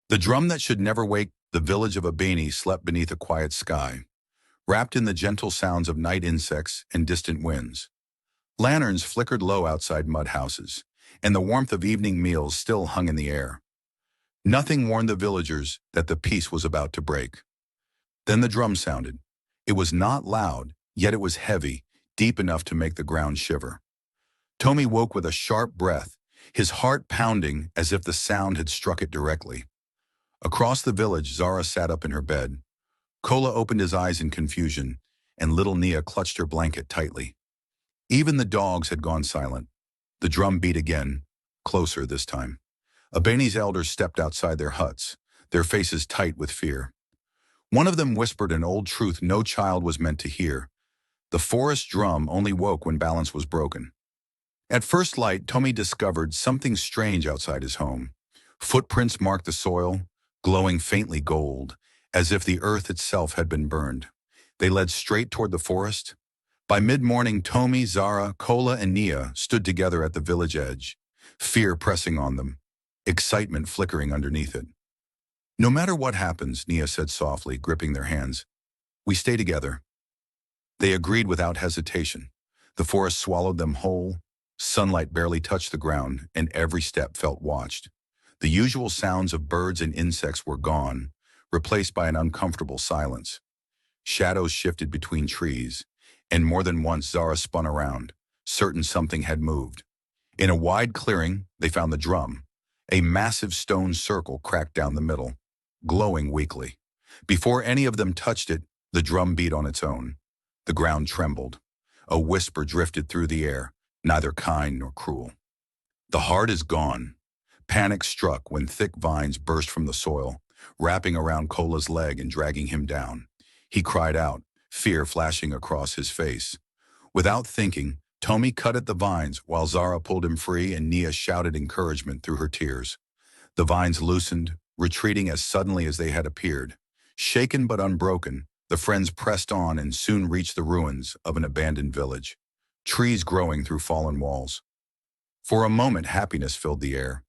The drum that should never wake the village of Abeni slept beneath a quiet sky, wrapped in the gentle sounds of night insects and distant winds. Lanterns flickered low outside mud houses, and the warmth of evening meals still hung in the air. Nothing warned the villagers that the peace was about to break. Then the drum sounded. It was not loud, yet it was heavy, deep enough to make the ground shiver. Tommy woke with a sharp breath, his heart pounding as if the sound had struck it directly. Across the village, Zara sat up in her bed. Kola opened his eyes in confusion, and little Nia clutched her blanket tightly. Even the dogs had gone silent. The drum beat again, closer this time. Abeni's elders stepped outside their huts, their faces tight with fear. One of them whispered an old truth no child was meant to hear. The forest drum only woke when balance was broken. At first light, Tommy discovered something strange outside his home. Footprints marked the soil, glowing faintly gold, as if the earth itself had been burned. They led straight toward the forest. By mid-morning, Tommy, Zara, Kola, and Nia stood together at the village edge, fear pressing on them, excitement flickering underneath it. "No matter what happens," Nia said softly, gripping their hands, "we stay together." They agreed without hesitation. The forest swallowed them whole. Sunlight barely touched the ground, and every step felt watched. The usual sounds of birds and insects were gone, replaced by an uncomfortable silence. Shadows shifted between trees, and more than once Zara spun around, certain something had moved. In a wide clearing, they found the drum, a massive stone circle cracked down the middle, glowing weakly. Before any of them touched it, the drum beat on its own. The ground trembled. A whisper drifted through the air, neither kind nor cruel. "The heart is gone." Panic struck when thick vines burst from the soil, wrapping around Kola's leg and dragging him down. He cried out, fear flashing across his face. Without thinking, Tommy cut at the vines while Zara pulled him free and Nia shouted encouragement through her tears. The vines loosened, retreating as suddenly as they had appeared. Shaken but unbroken, the friends pressed on and soon reached the ruins of an abandoned village, trees growing through fallen walls. For a moment, happiness filled the air.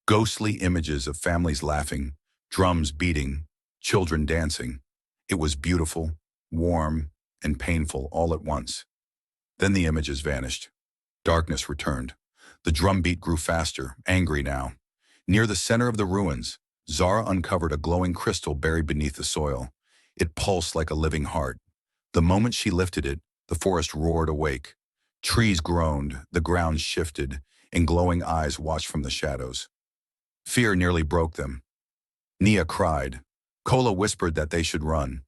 Ghostly images of families laughing, drums beating, children dancing. It was beautiful, warm, and painful all at once. Then the images vanished. Darkness returned. The drumbeat grew faster, angry now. Near the center of the ruins, Zara uncovered a glowing crystal buried beneath the soil. It pulsed like a living heart. The moment she lifted it, the forest roared awake. Trees groaned, the ground shifted, and glowing eyes watched from the shadows. Fear nearly broke them. Nia cried. Kola whispered that they should run.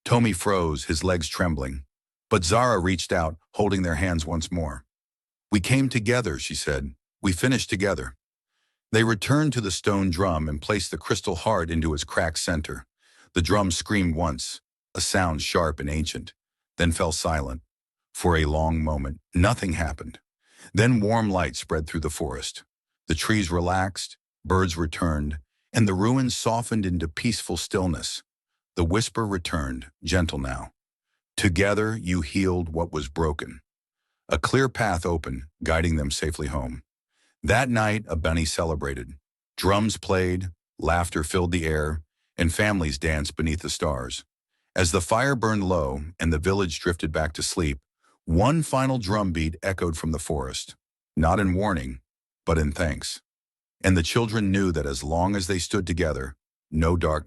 Tommy froze, his legs trembling. But Zara reached out, holding their hands once more. "We came together," she said. "We finished together." They returned to the stone drum and placed the crystal heart into its cracked center. The drum screamed once, a sound sharp and ancient, then fell silent. For a long moment, nothing happened. Then warm light spread through the forest. The trees relaxed, birds returned, and the ruins softened into peaceful stillness. The whisper returned, gentle now. "Together you healed what was broken." A clear path opened, guiding them safely home. That night, Abeni celebrated. Drums played, laughter filled the air, and families danced beneath the stars. As the fire burned low and the village drifted back to sleep, one final drumbeat echoed from the forest, not in warning, but in thanks. And the children knew that as long as they stood together, no dark